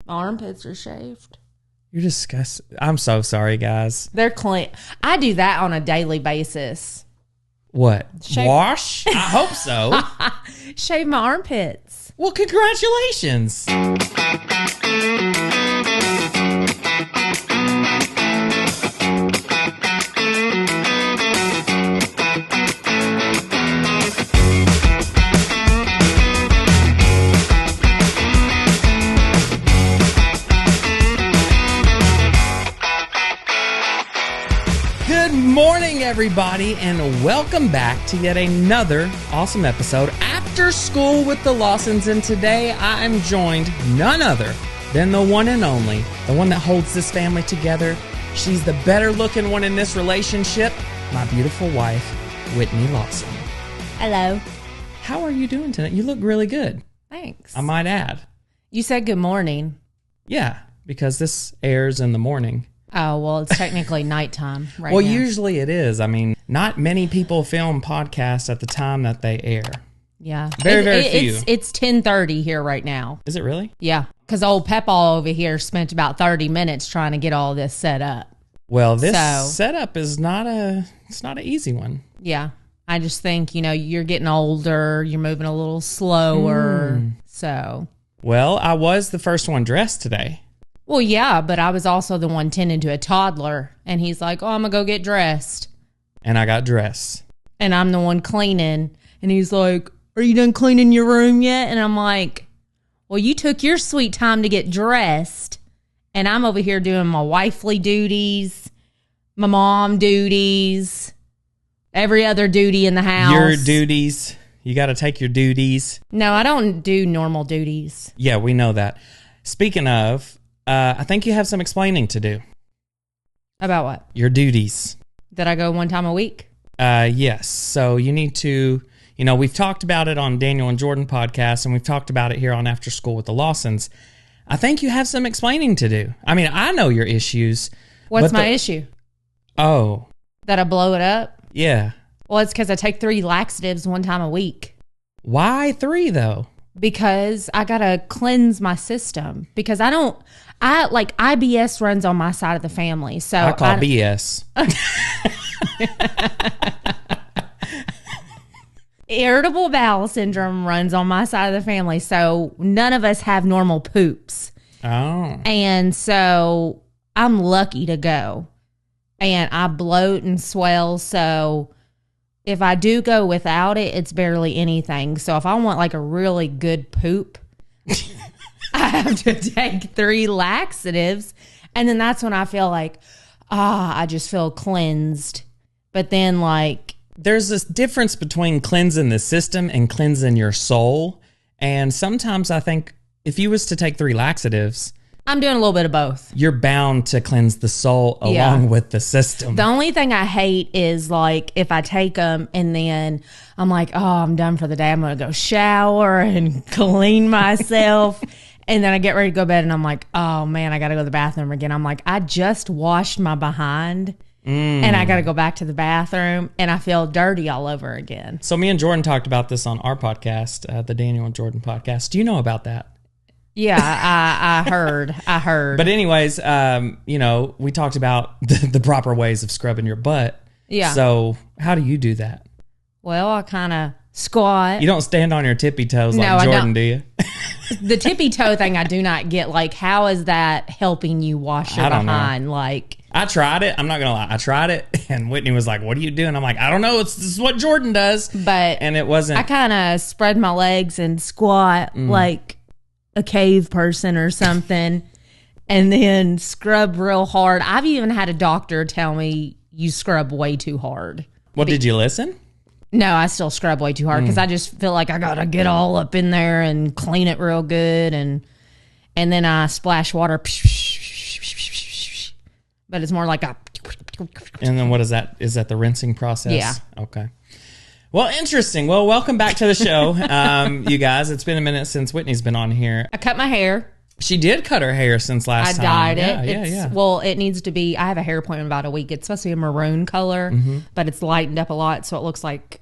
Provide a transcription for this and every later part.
My armpits are shaved. You're disgusting. I'm so sorry, guys. They're clean. I do that on a daily basis. What? Wash? I hope so. Shave my armpits. Well, congratulations. Good morning, everybody, and welcome back to yet another awesome episode After School with the Lawsons. And today I am joined none other than the one and only, the one that holds this family together. She's the better looking one in this relationship, my beautiful wife, Whitney Lawson. Hello. How are you doing tonight? You look really good. Thanks. I might add. You said good morning. Yeah, because this airs in the morning. Oh, well, it's technically nighttime right Well, now. usually it is. I mean, not many people film podcasts at the time that they air. Yeah. Very few. It's 10:30 here right now. Is it really? Yeah, because old Pepall over here spent about 30 minutes trying to get all this set up. Well, this setup is it's not an easy one. Yeah. I just think, you're getting older, you're moving a little slower, so. Well, I was the first one dressed today. Well, yeah, but I was also the one tending to a toddler, and he's like, oh, I'm going to go get dressed. And I got dressed. And I'm the one cleaning, and he's like, are you done cleaning your room yet? And I'm like, well, you took your sweet time to get dressed, and I'm over here doing my wifely duties, my mom duties, every other duty in the house. Your duties. You got to take your duties. No, I don't do normal duties. Yeah, we know that. Speaking of, I think you have some explaining to do. About what? Your duties. That I go one time a week? Yes. So you need to, we've talked about it on Daniel and Jordan podcast, and we've talked about it here on After School with the Lawsons. I think you have some explaining to do. I mean, I know your issues. What's my issue? Oh. That I blow it up? Yeah. Well, it's because I take 3 laxatives one time a week. Why 3 though? Because I gotta cleanse my system. Because IBS runs on my side of the family. So I call BS. Irritable bowel syndrome runs on my side of the family. So none of us have normal poops. Oh. And so I'm lucky to go. And I bloat and swell. So if I do go without it, it's barely anything. So if I want like a really good poop, I have to take 3 laxatives. And then that's when I feel like, I just feel cleansed. But then there's this difference between cleansing the system and cleansing your soul. And sometimes I think if you was to take 3 laxatives, I'm doing a little bit of both. You're bound to cleanse the soul along with the system. The only thing I hate is if I take them and then I'm like, oh, I'm done for the day. I'm going to go shower and clean myself. And then I get ready to go to bed and I'm like, oh man, I got to go to the bathroom again. I'm like, I just washed my behind and I got to go back to the bathroom and I feel dirty all over again. So me and Jordan talked about this on our podcast, the Daniel and Jordan podcast. Do you know about that? Yeah, I heard. But anyways, we talked about the proper ways of scrubbing your butt. Yeah. So how do you do that? Well, I kind of squat. You don't stand on your tippy toes like Jordan, do you? The tippy toe thing I do not get. How is that helping you wash your behind? I tried it. I'm not going to lie. I tried it. And Whitney was like, what are you doing? I'm like, I don't know. This is what Jordan does. And it wasn't. I kind of spread my legs and squat like a cave person or something, and then scrub real hard. I've even had a doctor tell me you scrub way too hard. Well, did you listen? No, I still scrub way too hard because I just feel like I gotta get all up in there and clean it real good, and then I splash water. But it's more like a. And then what is that? Is that the rinsing process? Yeah. Okay. Well, interesting. Well, welcome back to the show, you guys. It's been a minute since Whitney's been on here. I cut my hair. She did cut her hair since last time. I dyed it. Yeah. Well, it needs to be, I have a hair appointment in about a week. It's supposed to be a maroon color, but it's lightened up a lot, so it looks like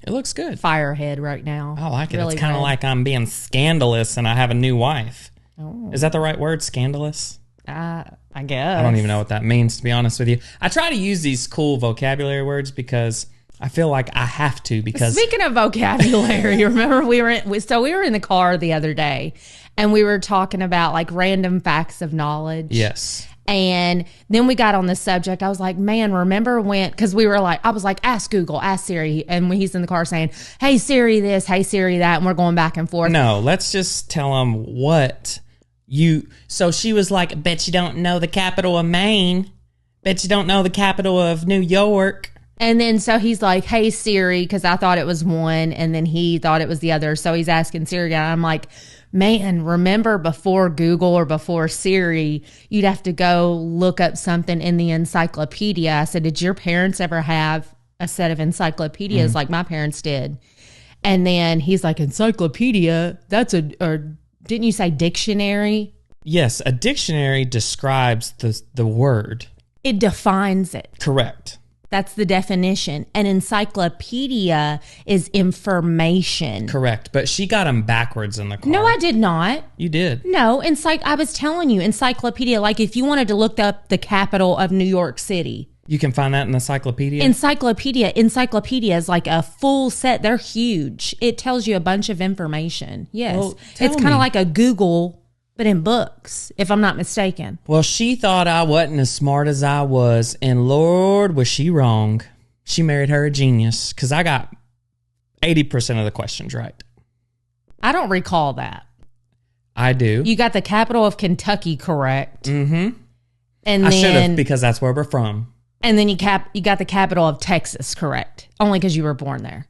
it looks good. Firehead right now. I like it. Really it's kind of like I'm being scandalous and I have a new wife. Oh. Is that the right word? Scandalous? I guess. I don't even know what that means, to be honest with you. I try to use these cool vocabulary words because I feel like I have to. Because speaking of vocabulary, remember we were in the car the other day, and we were talking about like random facts of knowledge. Yes. And then we got on the subject. I was like, man, remember when, because we were like, I was like, ask Google, ask Siri. And when he's in the car saying, hey, Siri this, hey, Siri that. And we're going back and forth. No, let's just tell him what so she was like, bet you don't know the capital of Maine. Bet you don't know the capital of New York. And then so he's like, hey, Siri, because I thought it was one. And then he thought it was the other. So he's asking Siri. And I'm like, man, remember before Google or before Siri, you'd have to go look up something in the encyclopedia. I said, did your parents ever have a set of encyclopedias like my parents did? And then he's like, encyclopedia? Or didn't you say dictionary? Yes, a dictionary describes the word. It defines it. Correct. That's the definition. An encyclopedia is information. Correct. But she got them backwards in the car. No, I did not. You did. No, I was telling you, encyclopedia, like if you wanted to look up the capital of New York City. You can find that in the encyclopedia? Encyclopedia is like a full set. They're huge. It tells you a bunch of information. Yes. Well, it's kind of like a Google, but in books, if I'm not mistaken. Well, she thought I wasn't as smart as I was, and Lord, was she wrong. She married her a genius, because I got 80% of the questions right. I don't recall that. I do. You got the capital of Kentucky correct. Mm-hmm. And I then, should have, because that's where we're from. And then you got the capital of Texas correct, only because you were born there.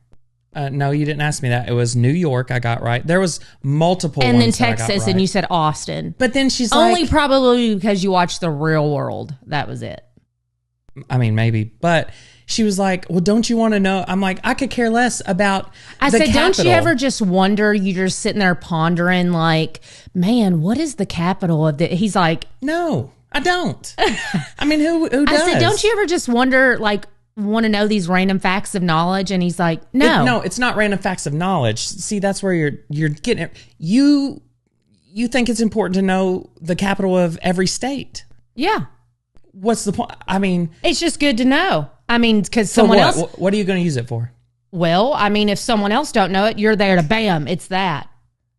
No, you didn't ask me that. It was New York I got right. There was multiple and ones then that I got Texas, right. and you said Austin. But then she's only like... probably because you watched The Real World. That was it. I mean, maybe. But she was like, well, don't you want to know? I'm like, I could care less about I the said, capital. don't you ever just wonder, you're just sitting there pondering like, man, what is the capital of the... He's like... No, I don't. I mean, who does? I said, don't you ever just wonder, like, want to know these random facts of knowledge? And he's like, no. No, it's not random facts of knowledge. See, that's where you're getting it. You think it's important to know the capital of every state. Yeah. What's the point? I mean... It's just good to know. I mean, because someone else... What are you going to use it for? Well, I mean, if someone else don't know it, you're there to bam. It's that.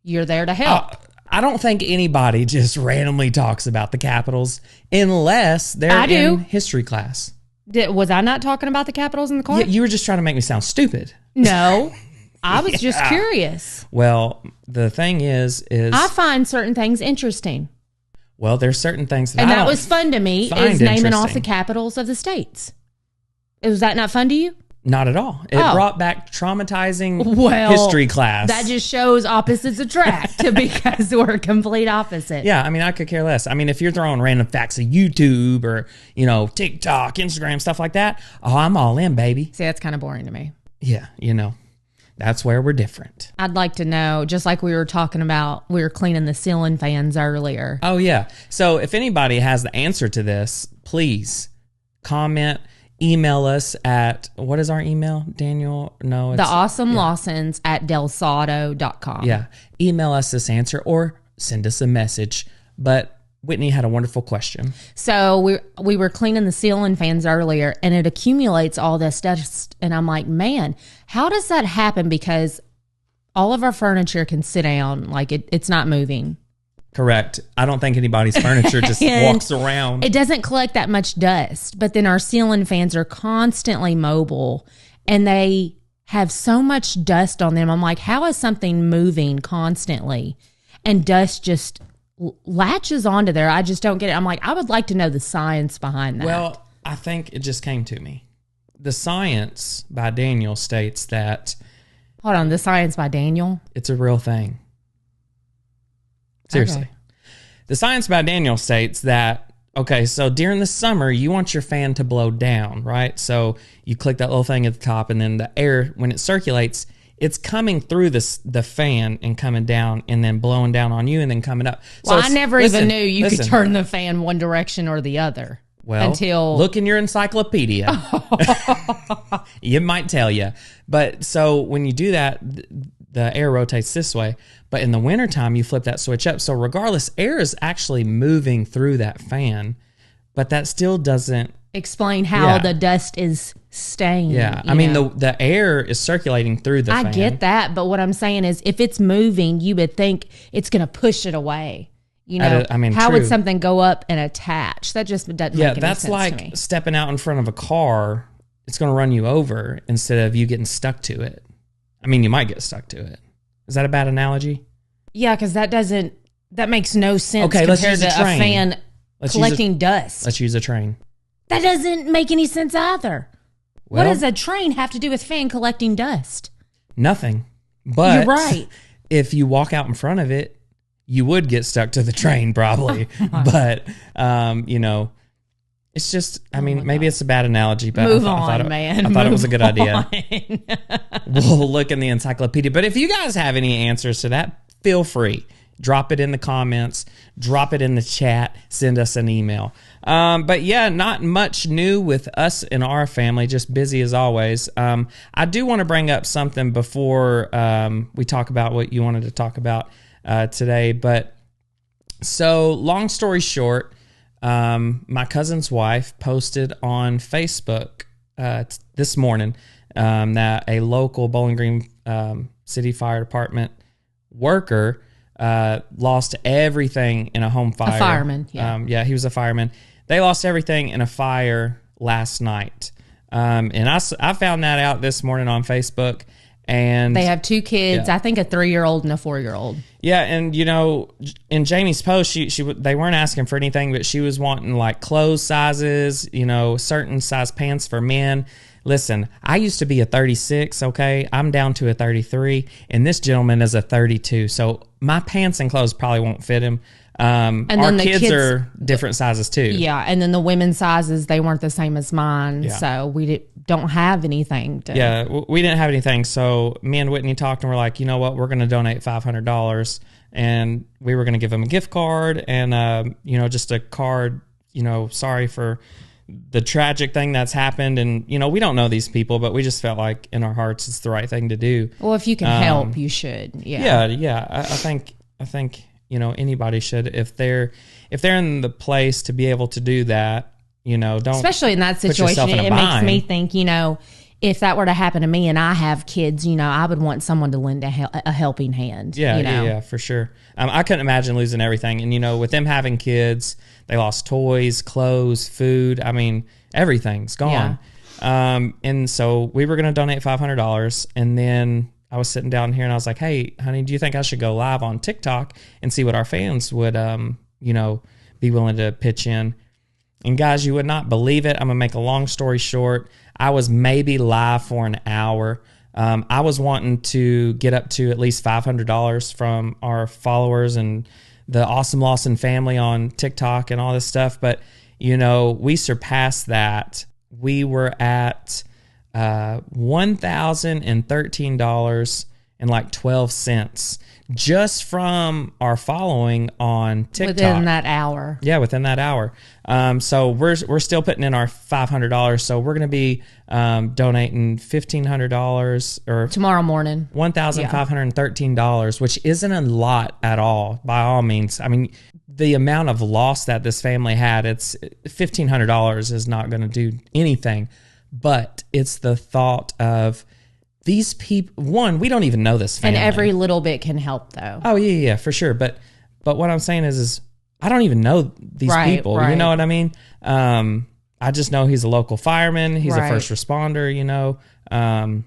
You're there to help. I don't think anybody just randomly talks about the capitals unless they're in history class. Was I not talking about the capitals in the car? Yeah, you were just trying to make me sound stupid. No, I was just curious. Well, the thing is I find certain things interesting. Well, there's certain things that that was fun to me, is naming off the capitals of the states. Was that not fun to you? Not at all. It brought back traumatizing history class. That just shows opposites attract because we're complete opposite. Yeah, I mean, I could care less. I mean, if you're throwing random facts of YouTube or, TikTok, Instagram, stuff like that, I'm all in, baby. See, that's kind of boring to me. Yeah, that's where we're different. I'd like to know, just like we were talking about, we were cleaning the ceiling fans earlier. Oh, yeah. So if anybody has the answer to this, please comment. Email us at, what is our email, Daniel? No, it's... Lawsons at delsado.com. Yeah. Email us this answer or send us a message. But Whitney had a wonderful question. So we were cleaning the ceiling fans earlier, and it accumulates all this dust. And I'm like, man, how does that happen? Because all of our furniture can sit down. Like it's not moving. Correct. I don't think anybody's furniture just walks around. It doesn't collect that much dust, but then our ceiling fans are constantly mobile and they have so much dust on them. I'm like, how is something moving constantly and dust just latches onto there? I just don't get it. I'm like, I would like to know the science behind that. Well, I think it just came to me. The Science by Daniel states that... Hold on, The Science by Daniel? It's a real thing. Seriously. Okay. The Science by Daniel states that, so during the summer, you want your fan to blow down, right? So you click that little thing at the top, and then the air, when it circulates, it's coming through the fan and coming down and then blowing down on you and then coming up. Well, I never even knew you could turn the fan one direction or the other. Well, until look in your encyclopedia. It might tell you. But so when you do that, the air rotates this way. But in the wintertime, you flip that switch up. So regardless, air is actually moving through that fan, but that still doesn't explain how the dust is staying. Yeah. I mean, the air is circulating through the fan. I get that. But what I'm saying is if it's moving, you would think it's going to push it away. You know, how would something go up and attach? That just doesn't make any sense to me. That's like stepping out in front of a car. It's going to run you over instead of you getting stuck to it. I mean, you might get stuck to it. Is that a bad analogy? Yeah, because that makes no sense compared to a fan collecting dust. Let's use a train. That doesn't make any sense either. Well, what does a train have to do with fan collecting dust? Nothing. But you're right. If you walk out in front of it, you would get stuck to the train probably. But, you know, it's just, I mean, maybe it's a bad analogy, but I thought it was a good idea. We'll look in the encyclopedia. But if you guys have any answers to that, feel free. Drop it in the comments. Drop it in the chat. Send us an email. But yeah, not much new with us in our family. Just busy as always. I do want to bring up something before we talk about what you wanted to talk about today. But so long story short, my cousin's wife posted on Facebook this morning that a local Bowling Green City Fire Department worker lost everything in a home fire. A fireman, yeah, he was a fireman. They lost everything in a fire last night. And I found that out this morning on Facebook. And they have 2 kids, I think a 3-year-old and a 4-year-old. Yeah, and you know, in Jamie's post, they weren't asking for anything, but she was wanting like clothes sizes, you know, certain size pants for men. Listen, I used to be a 36, okay? I'm down to a 33, and this gentleman is a 32. So my pants and clothes probably won't fit him. And our kids are different sizes too. Yeah, and then the women's sizes, they weren't the same as mine. Yeah. So we don't have anything. Yeah, we didn't have anything. So me and Whitney talked, and we're like, you know what? We're going to donate $500. And we were going to give him a gift card and, you know, just a card, you know, sorry for the tragic thing that's happened. And, you know, we don't know these people, but we just felt like in our hearts it's the right thing to do. Well, if you can help, you should. Yeah. I think, you know, anybody should, if they're in the place to be able to do that, you know, don't. Especially in that situation, it makes me think, you know, if that were to happen to me and I have kids, you know, I would want someone to lend a helping hand. Yeah, you know? Yeah, for sure. I couldn't imagine losing everything. And, you know, with them having kids, they lost toys, clothes, food. I mean, everything's gone. Yeah. And so we were going to donate $500. And then I was sitting down here and I was like, hey, honey, do you think I should go live on TikTok and see what our fans would, you know, be willing to pitch in? And guys, you would not believe it. I'm going to make a long story short. I was maybe live for an hour. I was wanting to get up to at least $500 from our followers and the awesome Lawson family on TikTok and all this stuff. But, you know, we surpassed that. We were at $1,013 and like 12 cents just from our following on TikTok. Within that hour. Yeah, within that hour. So we're still putting in our $500. So we're going to be donating $1,500 or tomorrow morning. $1,513, which isn't a lot at all, by all means. I mean, the amount of loss that this family had, it's $1,500 is not going to do anything. But it's the thought of these people. One, we don't even know this family. And every little bit can help, though. Oh, yeah, for sure. But what I'm saying is I don't even know these people. Right. You know what I mean? I just know he's a local fireman. He's a first responder, you know. And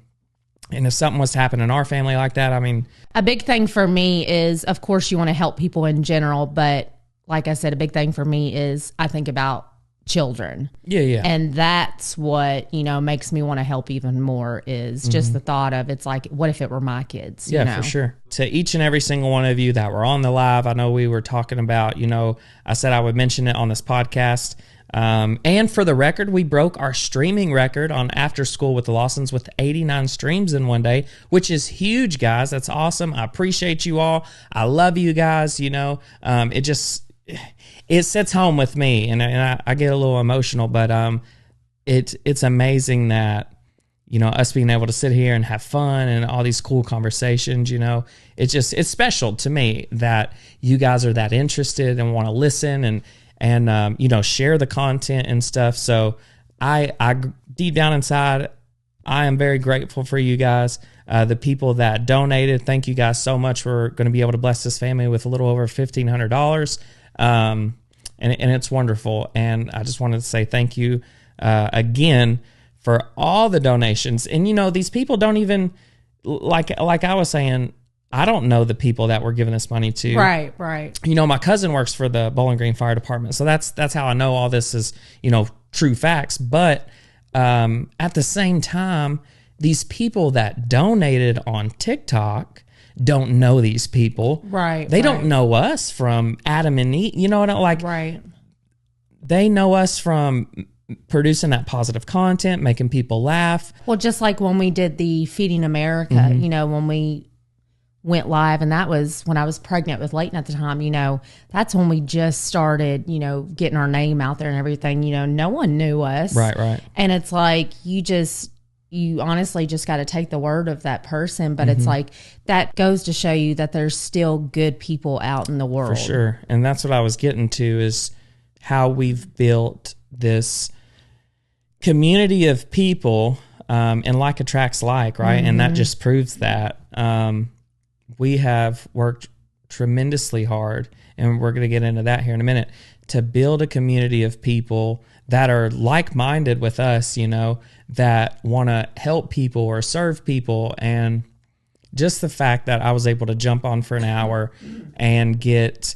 if something was to happen in our family like that, I mean. A big thing for me is, of course, you want to help people in general. But like I said, a big thing for me is I think about children. Yeah. And that's what, you know, makes me want to help even more is just the thought of it's like, what if it were my kids? Yeah, you know? For sure. To each and every single one of you that were on the live, I know we were talking about, you know, I said I would mention it on this podcast. And for the record, we broke our streaming record on After School with the Lawsons with 89 streams in one day, which is huge, guys. That's awesome. I appreciate you all. I love you guys. You know, it sits home with me, and I get a little emotional, but it's amazing that, us being able to sit here and have fun and all these cool conversations, it's special to me that you guys are that interested and want to listen and share the content and stuff. So I deep down inside, I am very grateful for you guys. The people that donated, thank you guys so much. We're going to be able to bless this family with a little over $1,500. And it's wonderful. And I just wanted to say thank you again for all the donations. And, these people don't even, like I was saying, I don't know the people that we're giving this money to. Right. My cousin works for the Bowling Green Fire Department. So that's how I know all this is, true facts. But at the same time, these people that donated on TikTok don't know these people. Right. They don't know us from Adam and Eve. You know what I like? Right. They know us from producing that positive content, making people laugh. Well, just like when we did the Feeding America, when we went live, and that was when I was pregnant with Leighton at the time, that's when we just started, getting our name out there and everything. No one knew us. Right. And it's like, you honestly just got to take the word of that person. But it's like, that goes to show you that there's still good people out in the world. For sure. And that's what I was getting to, is how we've built this community of people, and like attracts like, right? And that just proves that. We have worked tremendously hard, and we're going to get into that here in a minute, to build a community of people that are like-minded with us, that want to help people or serve people. And just the fact that I was able to jump on for an hour and get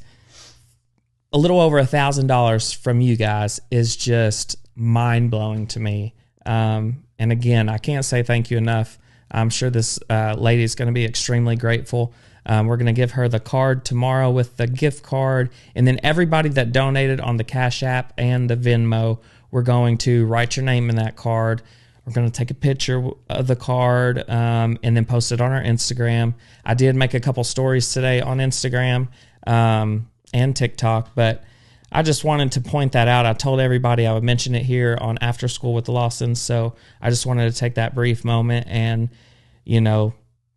a little over $1,000 from you guys is just mind-blowing to me. And again, I can't say thank you enough. I'm sure this lady is going to be extremely grateful. We're going to give her the card tomorrow with the gift card. And then everybody that donated on the Cash App and the Venmo, we're going to write your name in that card. We're going to take a picture of the card and then post it on our Instagram. I did make a couple stories today on Instagram and TikTok, but I just wanted to point that out. I told everybody I would mention it here on After School with the Lawsons. So I just wanted to take that brief moment and,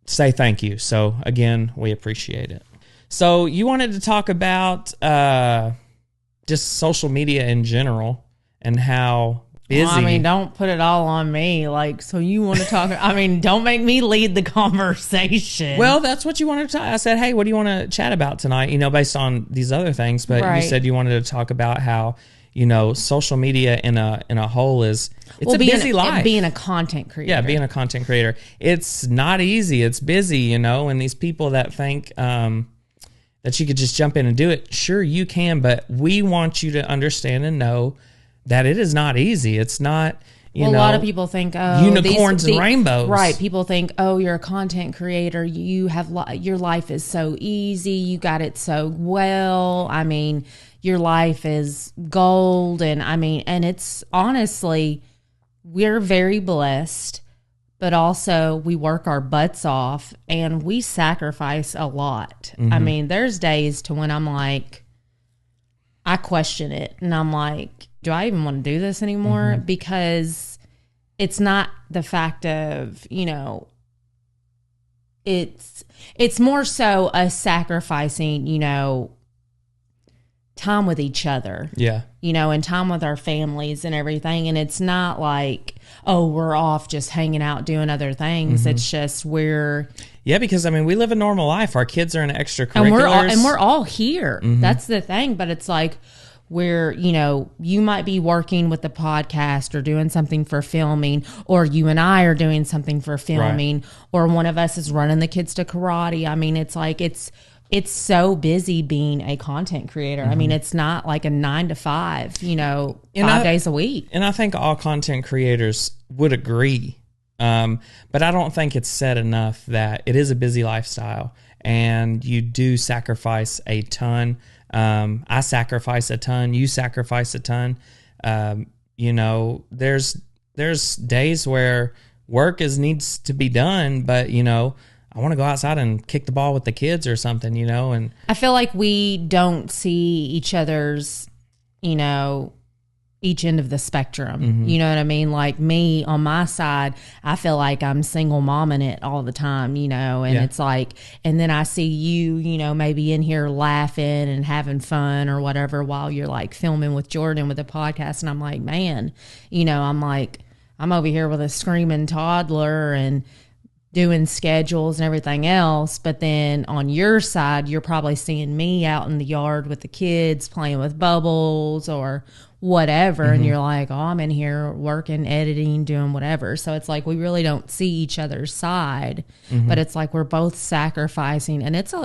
say thank you. So again, we appreciate it. So you wanted to talk about just social media in general and how busy. Well, don't put it all on me. So you want to talk, don't make me lead the conversation. Well, that's what you wanted to talk. I said, hey, what do you want to chat about tonight? Based on these other things, but you said you wanted to talk about how, social media in a whole it's a busy life. Being a content creator. Yeah, being a content creator. It's not easy. It's busy, and these people that think that you could just jump in and do it, sure you can, but we want you to understand and know that it is not easy. It's not, a lot of people think, unicorns and rainbows. Right. People think, you're a content creator. You have your life is so easy. You got it so well. Your life is gold. And it's honestly, we're very blessed, but also we work our butts off and we sacrifice a lot. There's days to when I'm like, I question it and I'm like, do I even want to do this anymore? Because it's not the fact of, it's more so us sacrificing, time with each other. Yeah. And time with our families and everything. And it's not like, we're off just hanging out doing other things. It's just yeah, because we live a normal life. Our kids are in extracurriculars. And we're all here. That's the thing. But it's like, where, you might be working with the podcast or doing something for filming, or you and I are doing something for filming, or one of us is running the kids to karate. It's like, it's so busy being a content creator. It's not like a 9 to 5, 5 days a week. And I think all content creators would agree. But I don't think it's said enough that it is a busy lifestyle and you do sacrifice a ton. I sacrifice a ton. You sacrifice a ton. There's days where work needs to be done, but I want to go outside and kick the ball with the kids or something, and I feel like we don't see each other's, each end of the spectrum. You know what I mean? Like me on my side, I feel like I'm single momming it all the time, you know, and it's like, and then I see you, you know, maybe in here laughing and having fun or whatever while you're like filming with Jordan with a podcast. And I'm like, man, you know, I'm like, I'm over here with a screaming toddler and doing schedules and everything else. But then on your side, you're probably seeing me out in the yard with the kids playing with bubbles or whatever. And you're like, oh, I'm in here working, editing, doing whatever. So it's like we really don't see each other's side, but it's like we're both sacrificing. And it's a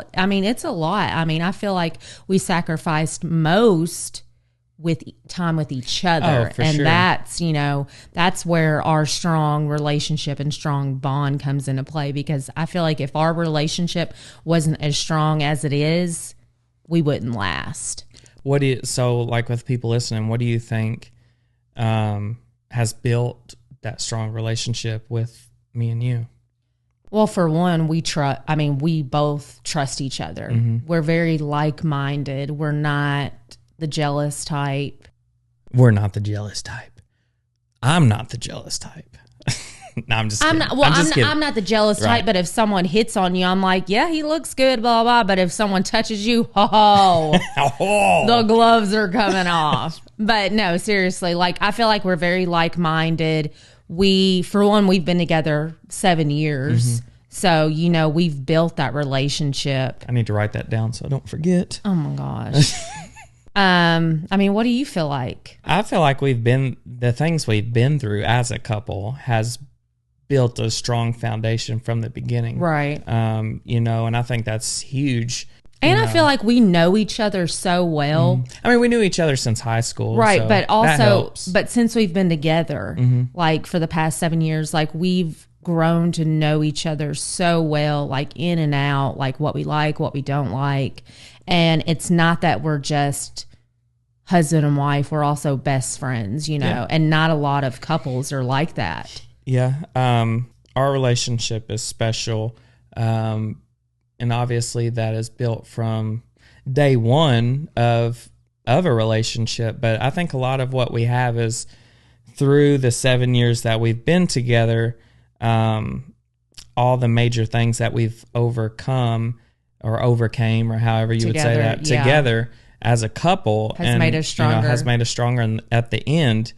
lot. I mean, I feel like we sacrificed most with time with each other. And sure. That's, you know, that's where our strong relationship and strong bond comes into play, because I feel like if our relationship wasn't as strong as it is, we wouldn't last. So like with people listening, what do you think has built that strong relationship with me and you? Well, for one, we both trust each other. We're very like-minded. We're not the jealous type. We're not the jealous type. I'm not the jealous type. No, I'm just kidding. I'm not the jealous type, but if someone hits on you, I'm like, yeah, he looks good, blah, blah. But if someone touches you, the gloves are coming off. But no, seriously, like, I feel like we're very like-minded. We've been together 7 years. So, you know, we've built that relationship. I need to write that down so I don't forget. Oh my gosh. I mean, what do you feel like? I feel like the things we've been through as a couple has built a strong foundation from the beginning. Right. You know, and I think that's huge. And I feel like we know each other so well. I mean, we knew each other since high school. Right. So but also, but since we've been together, like for the past 7 years, like we've grown to know each other so well, like in and out, like what we like, what we don't like. And it's not that we're just husband and wife. We're also best friends, you know, and not a lot of couples are like that. Yeah. Our relationship is special. And obviously that is built from day one of a relationship. But I think a lot of what we have is through the 7 years that we've been together, all the major things that we've overcome or overcame, or however you would say that, together as a couple has made us stronger. You know, has made us stronger. And at the end,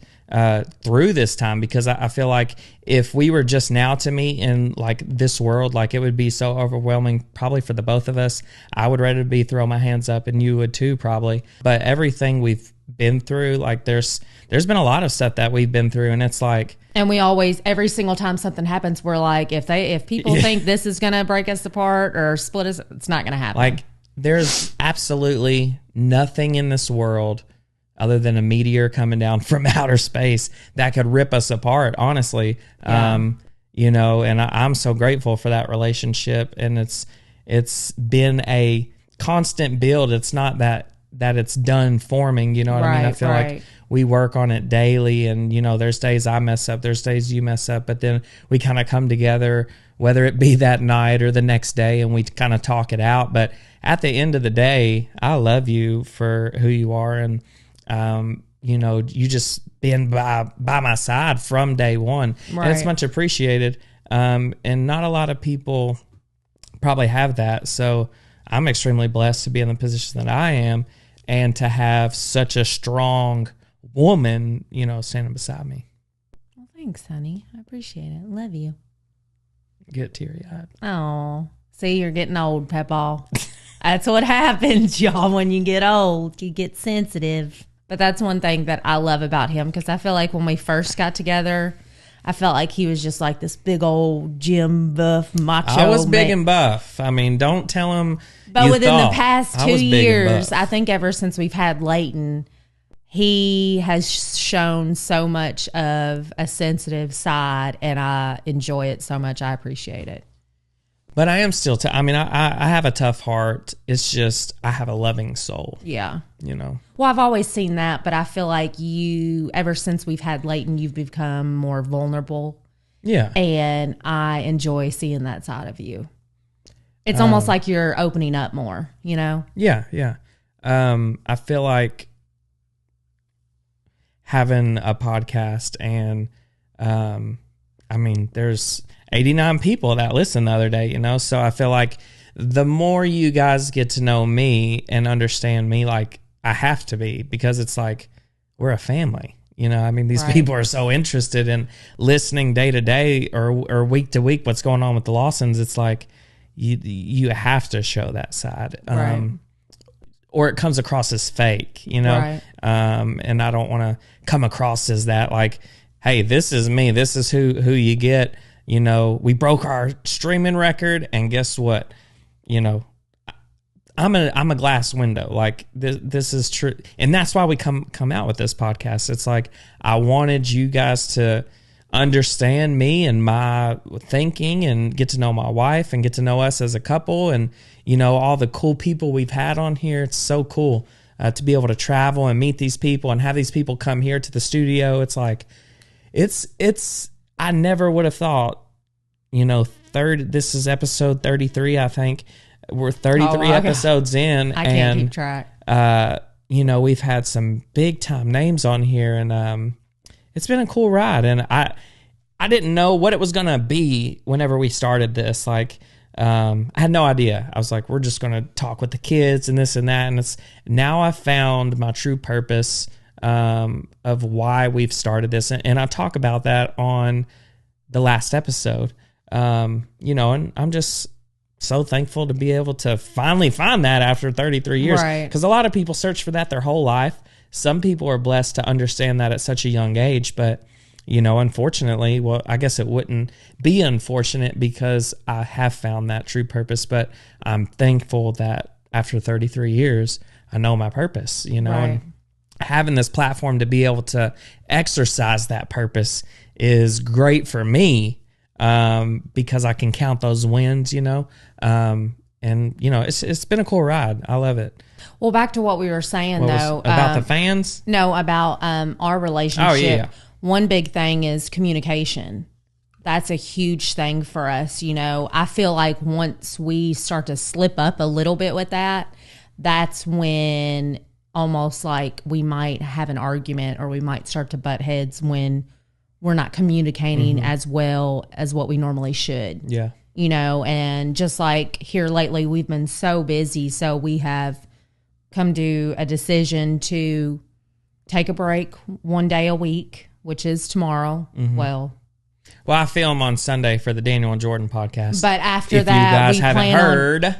through this time, because I feel like if we were just now to meet in like this world, like it would be so overwhelming probably for the both of us. I would ready to be throw my hands up, and you would too probably. But everything we've been through, like there's been a lot of stuff that we've been through, and it's like, and we always, every single time something happens, we're like, if people think this is going to break us apart or split us, it's not going to happen. Like there's absolutely nothing in this world other than a meteor coming down from outer space that could rip us apart, honestly. You know, and I'm so grateful for that relationship, and it's been a constant build. It's not that it's done forming, you know what I mean? I feel like we work on it daily, and, you know, there's days I mess up, there's days you mess up, but then we kind of come together, whether it be that night or the next day, and we kind of talk it out. But at the end of the day, I love you for who you are, and, you know, you just been by my side from day one, and it's much appreciated. And not a lot of people probably have that. So I'm extremely blessed to be in the position that I am, and to have such a strong woman, you know, standing beside me. Well, thanks, honey. I appreciate it. Love you. Get teary-eyed. Oh, see, you're getting old, Pepaw. That's what happens, y'all, when you get old. You get sensitive. But that's one thing that I love about him, because I feel like when we first got together, I felt like he was just like this big old gym buff macho. I was big and buff. I mean, don't tell him. But within the past 2 years, I think ever since we've had Leighton, he has shown so much of a sensitive side, and I enjoy it so much. I appreciate it. But I am still, I mean, I have a tough heart. It's just, I have a loving soul. Yeah. You know? Well, I've always seen that, but I feel like ever since we've had Leighton, you've become more vulnerable. Yeah. And I enjoy seeing that side of you. It's almost like you're opening up more, you know? Yeah, yeah. I feel like having a podcast, and I mean, there's 89 people that listened the other day, you know? So I feel like the more you guys get to know me and understand me, like I have to be, because it's like we're a family. You know, I mean, these people are so interested in listening day to day or week to week what's going on with the Lawsons. It's like you have to show that side, or it comes across as fake, you know. And I don't want to come across as that. Like, hey, this is me. This is who you get. You know, we broke our streaming record, and guess what? You know, I'm a glass window. Like this is true. And that's why we come out with this podcast. It's like, I wanted you guys to understand me and my thinking, and get to know my wife, and get to know us as a couple, and, you know, all the cool people we've had on here. It's so cool to be able to travel and meet these people and have these people come here to the studio. It's like, I never would have thought, you know, this is episode 33, I think. We're 33 episodes in. I can't keep track. You know, we've had some big time names on here, and it's been a cool ride. And I didn't know what it was going to be whenever we started this. Like, I had no idea. I was like, we're just going to talk with the kids and this and that. And now I found my true purpose of why we've started this. And I talk about that on the last episode. You know, and I'm just so thankful to be able to finally find that after 33 years. Because a lot of people search for that their whole life. Some people are blessed to understand that at such a young age. But, you know, unfortunately, well, I guess it wouldn't be unfortunate, because I have found that true purpose. But I'm thankful that after 33 years, I know my purpose, you know, and having this platform to be able to exercise that purpose is great for me. Because I can count those wins, you know, and, you know, it's been a cool ride. I love it. Well, back to what we were saying, about the fans? No, about our relationship. Oh, yeah. One big thing is communication. That's a huge thing for us. You know, I feel like once we start to slip up a little bit with that, that's when almost like we might have an argument, or we might start to butt heads when we're not communicating as well as what we normally should. Yeah. You know, and just like here lately, we've been so busy. So we have come to a decision to take a break one day a week, which is tomorrow. Well, I film on Sunday for the Daniel and Jordan podcast. But after if that, you guys haven't heard,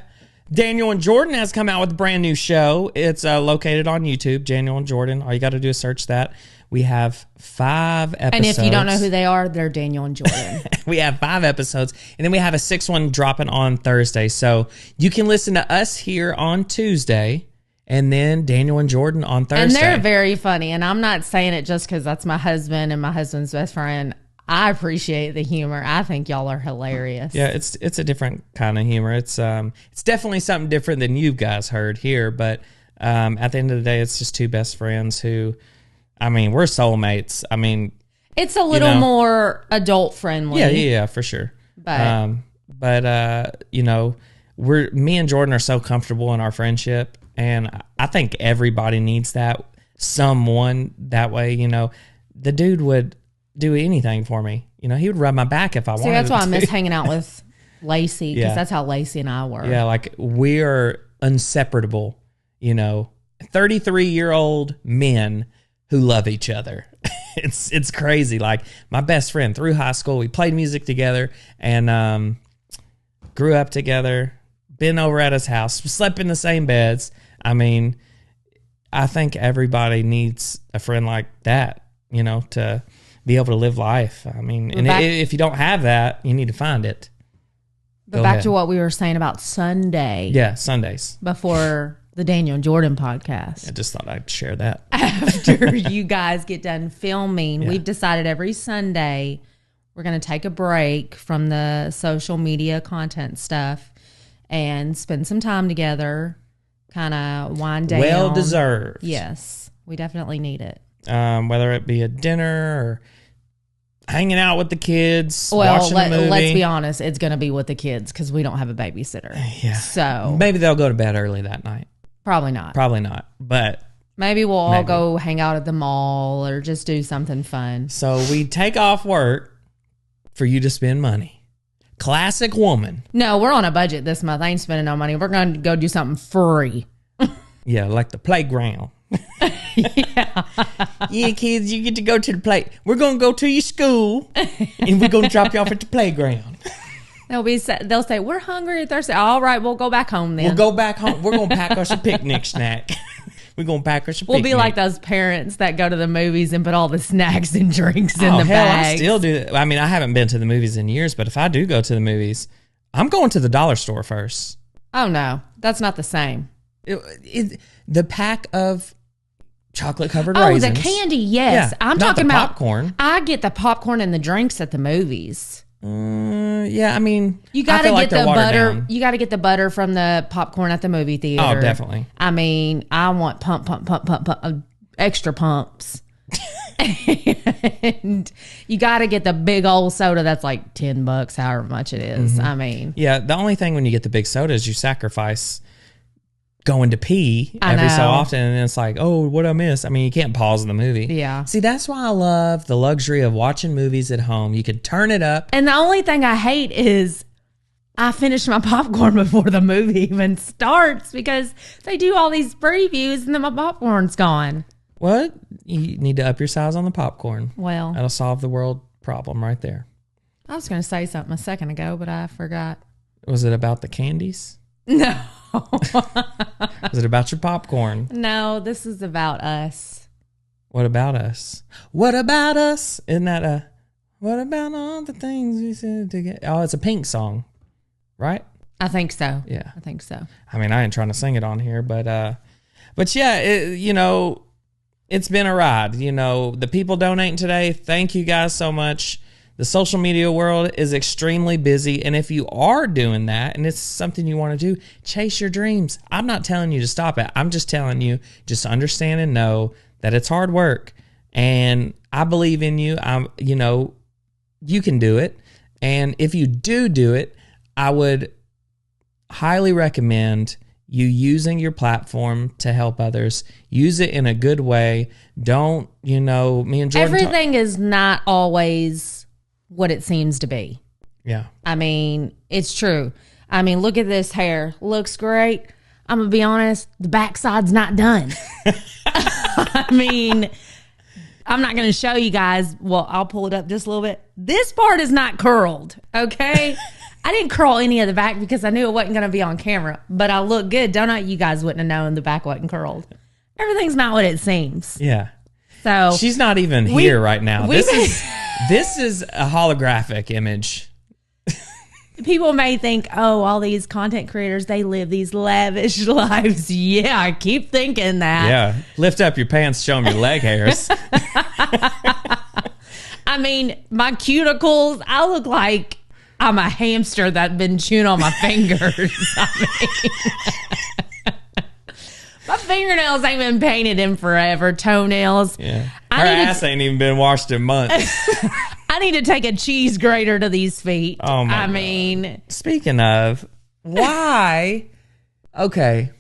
Daniel and Jordan has come out with a brand new show. It's located on YouTube, Daniel and Jordan. All you got to do is search that. We have 5 episodes. And if you don't know who they are, they're Daniel and Jordan. We have 5 episodes, and then we have a 6th one dropping on Thursday. So you can listen to us here on Tuesday, and then Daniel and Jordan on Thursday. And they're very funny, and I'm not saying it just because that's my husband and my husband's best friend. I appreciate the humor. I think y'all are hilarious. Yeah, it's a different kind of humor. It's definitely something different than you guys heard here, but at the end of the day, it's just 2 best friends who... I mean, we're soulmates. I mean, it's a little more adult friendly. Yeah, for sure. But you know, me and Jordan are so comfortable in our friendship, and I think everybody needs that, someone that way. You know, the dude would do anything for me. You know, he would rub my back if I wanted. That's why I miss hanging out with Lacey, because that's how Lacey and I were. Yeah, like we are inseparable. You know, 33-year-old men who love each other. It's crazy. Like my best friend through high school, we played music together and grew up together, been over at his house, slept in the same beds. I mean, I think everybody needs a friend like that, you know, to be able to live life. I mean, and if you don't have that, you need to find it. But back to what we were saying about Sunday. Yeah, Sundays. Before the Daniel and Jordan podcast. I just thought I'd share that. After you guys get done filming, we've decided every Sunday we're going to take a break from the social media content stuff and spend some time together, kind of wind down. Well deserved. Yes, we definitely need it. Whether it be a dinner or hanging out with the kids, watching a movie. Let's be honest, it's going to be with the kids because we don't have a babysitter. Yeah. So maybe they'll go to bed early that night. Probably not. But Maybe we'll all Maybe. go hang out at the mall or just do something fun. So we take off work for you to spend money. Classic woman. No, we're on a budget this month. I ain't spending no money. We're going to go do something free. Yeah, like the playground. Yeah. Yeah, kids, you get to go to the play. We're going to go to your school, and we're going to drop you off at the playground. They'll say, we're hungry and thirsty. All right, we'll go back home then. We'll go back home. We're going to pack us a picnic snack. We're going to pack us a picnic. We'll be like those parents that go to the movies and put all the snacks and drinks in the hell, bags. I still do that. I mean, I haven't been to the movies in years, but if I do go to the movies, I'm going to the dollar store first. Oh, no. That's not the same. The pack of chocolate-covered Oh, raisins. the candy, yes. Yeah, I'm not talking the about popcorn. I get the popcorn and the drinks at the movies. Yeah, I mean, You got I to feel like get they're the watered butter. down. You got to get the butter from the popcorn at the movie theater. Oh, definitely. I mean, I want pump, extra pumps. And you got to get the big old soda that's like $10, however much it is. I mean, Yeah, the only thing when you get the big soda is you sacrifice going to pee I every so know. often, and it's like, oh, what I miss? I mean, you can't pause the movie. Yeah. See, that's why I love the luxury of watching movies at home. You could turn it up. and the only thing I hate is I finish my popcorn before the movie even starts because they do all these previews and then my popcorn's gone. What? You need to up your size on the popcorn. Well, That'll solve the world problem right there. I was going to say something a second ago, but I forgot. Was it about the candies? No. Was it about your popcorn? No, this is about us. What about us? What about us? Isn't that a what about all the things we said together? Oh, it's a Pink song, right? I think so. Yeah. I think so. I mean, I ain't trying to sing it on here, but yeah, it's been a ride. The people donating today, thank you guys so much. The social media world is extremely busy, and if you are doing that and it's something you want to do, chase your dreams. I'm not telling you to stop it. I'm just telling you, just understand and know that it's hard work, and I believe in you. You can do it, and if you do it, I would highly recommend you using your platform to help others. Use it in a good way. Don't, me and Jordan Everything is not always what it seems to be. Yeah. I mean, it's true. I mean, look at this hair. Looks great. I'm going to be honest, the backside's not done. I mean, I'm not going to show you guys. Well, I'll pull it up just a little bit. This part is not curled, okay? I didn't curl any of the back because I knew it wasn't going to be on camera. But I look good, don't I? You guys wouldn't have known the back wasn't curled. Everything's not what it seems. Yeah. So She's not even here right now. This is a holographic image. people may think, oh, all these content creators, they live these lavish lives. Yeah, I keep thinking that. Yeah. Lift up your pants, show them your leg hairs. I mean, my cuticles, I look like I'm a hamster that's been chewing on my fingers. My fingernails ain't been painted in forever. Toenails. Yeah. Her ass ain't even been washed in months. I need to take a cheese grater to these feet. Oh my God. mean, Speaking of, why? Okay.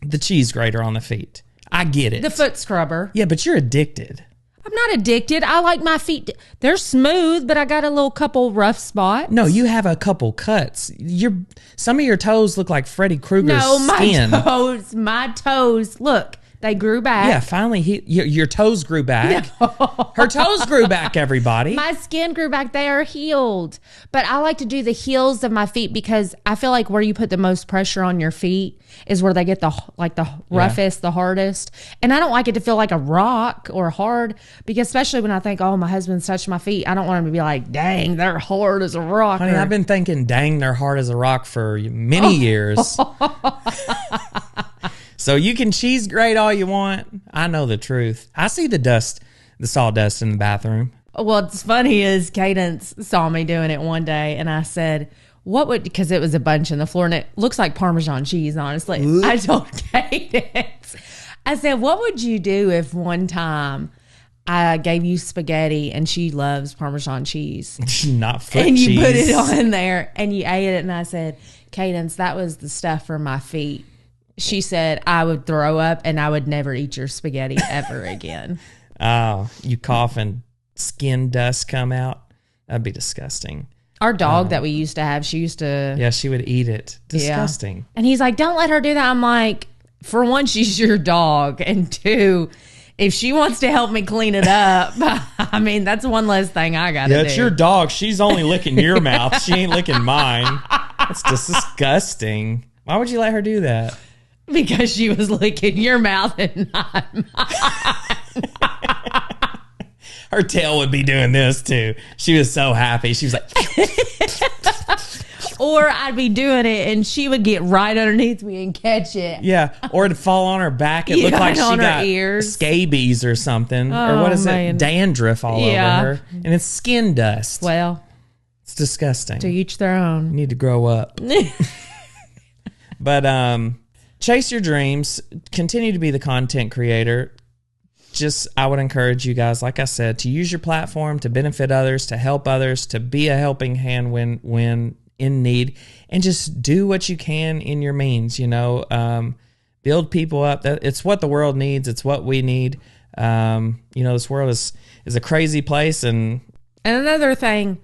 The cheese grater on the feet. I get it. the foot scrubber. Yeah, but you're addicted. I'm not addicted. I like my feet. They're smooth, but I got a little couple rough spots. No, you have a couple cuts. Some of your toes look like Freddy Krueger's No, skin. my toes, look, they grew back. Yeah, finally, your toes grew back. No. Her toes grew back, everybody. My skin grew back. They are healed. But I like to do the heels of my feet because I feel like where you put the most pressure on your feet is where they get the roughest, the hardest. And I don't like it to feel like a rock or hard because especially when I think, oh, my husband's touched my feet, I don't want him to be like, dang, they're hard as a rock. Honey, I've been thinking, dang, they're hard as a rock for many years. So you can cheese grate all you want. I know the truth. I see the sawdust in the bathroom. What's funny is Cadence saw me doing it one day and I said, because it was a bunch on the floor and it looks like Parmesan cheese, honestly. Ooh. I told Cadence, I said, what would you do if one time I gave you spaghetti and she loves Parmesan cheese Not foot and you cheese. put it on there and you ate it and I said, Cadence, that was the stuff for my feet. She said I would throw up and I would never eat your spaghetti ever again. Oh, you cough and skin dust come out? That'd be disgusting. Our dog that we used to have, she used to... Yeah, she would eat it. Disgusting. Yeah. And he's like, don't let her do that. I'm like, for one, she's your dog. And two, if she wants to help me clean it up, I mean, that's one less thing I got to do. Yeah, it's your dog. She's only licking your mouth. She ain't licking mine. That's just disgusting. Why would you let her do that? Because she was licking your mouth and not mine. Her tail would be doing this too. She was so happy. She was like... Or I'd be doing it and she would get right underneath me and catch it. Yeah, or it'd fall on her back. It looked like she got ears. scabies or something. Or what is it? Dandruff all over her. And it's skin dust. Well, it's disgusting. to each their own. You need to grow up. But chase your dreams. Continue to be the content creator. Just, I would encourage you guys, like I said, to use your platform to benefit others, to help others, to be a helping hand when in need, and just do what you can in your means. Build people up. It's what the world needs. It's what we need. This world is a crazy place. And another thing,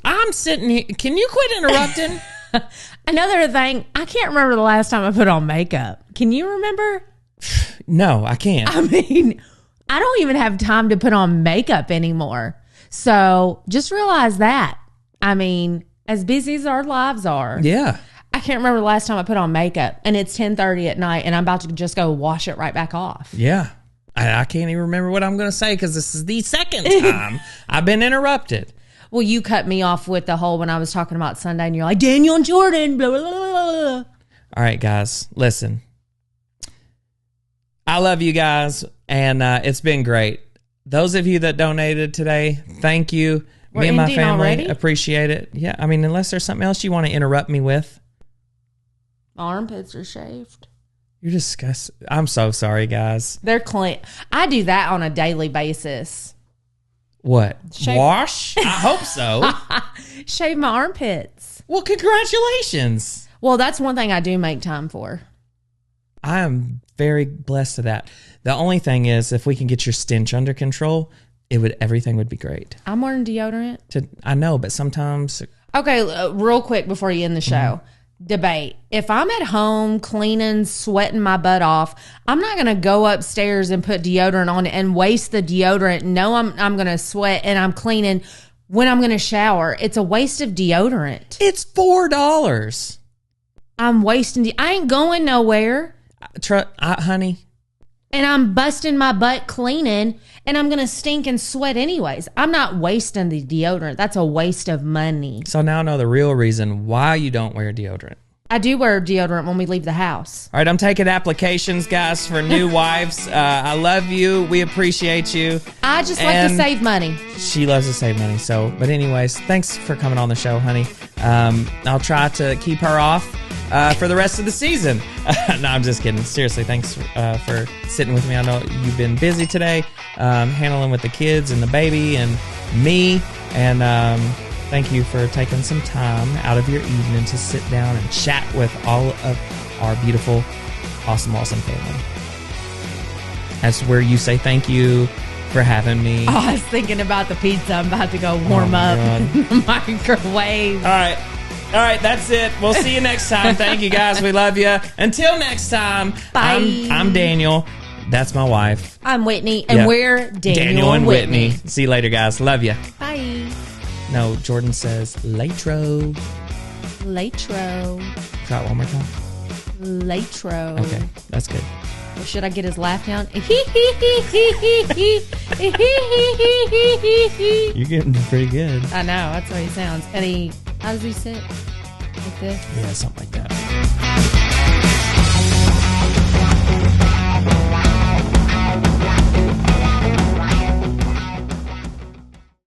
I'm sitting here. Can you quit interrupting? Another thing, I can't remember the last time I put on makeup. Can you remember? No, I can't. I mean, I don't even have time to put on makeup anymore. So just realize that. I mean, as busy as our lives are. Yeah. I can't remember the last time I put on makeup, and it's 10:30 at night and I'm about to just go wash it right back off. Yeah. I can't even remember what I'm going to say because this is the second time I've been interrupted. Well, you cut me off with the whole when I was talking about Sunday and you're like, Daniel and Jordan, blah, blah, blah, blah. All right, guys, listen. I love you guys, and it's been great. Those of you that donated today, thank you. Me and my family appreciate it. Yeah, I mean, unless there's something else you want to interrupt me with. My armpits are shaved. You're disgusting. I'm so sorry, guys. They're clean. I do that on a daily basis. What? Wash? I hope so. Shave my armpits. Well, congratulations. Well, that's one thing I do make time for. I am very blessed to that. The only thing is, if we can get your stench under control, everything would be great. I'm wearing deodorant. I know, but sometimes. Okay, real quick before you end the show. Debate. If I'm at home cleaning, sweating my butt off, I'm not going to go upstairs and put deodorant on and waste the deodorant. No, I'm going to sweat and I'm cleaning when I'm going to shower. It's a waste of deodorant. It's $4. I'm wasting. I ain't going nowhere. Honey. And I'm busting my butt cleaning and I'm going to stink and sweat anyways. I'm not wasting the deodorant. That's a waste of money. So now I know the real reason why you don't wear deodorant. I do wear deodorant when we leave the house. All right, I'm taking applications, guys, for new wives. I love you. We appreciate you. I just like to save money. She loves to save money. But anyways, thanks for coming on the show, honey. I'll try to keep her off for the rest of the season. No, I'm just kidding. Seriously, thanks for sitting with me. I know you've been busy today, handling with the kids and the baby and me. And thank you for taking some time out of your evening to sit down and chat with all of our beautiful, awesome family. That's where you say thank you for having me. Oh, I was thinking about the pizza. I'm about to go warm up in the microwave. All right, that's it. We'll see you next time. Thank you, guys. We love you. Until next time, bye. I'm Daniel. That's my wife. I'm Whitney, and we're Daniel and Whitney. See you later, guys. Love you. Bye. No, Jordan says latro. Latro. Try it one more time. Latro. Okay, that's good. Well, should I get his laugh down? You're getting pretty good. I know, that's how he sounds. And how does he sit? Like this? Yeah, something like that.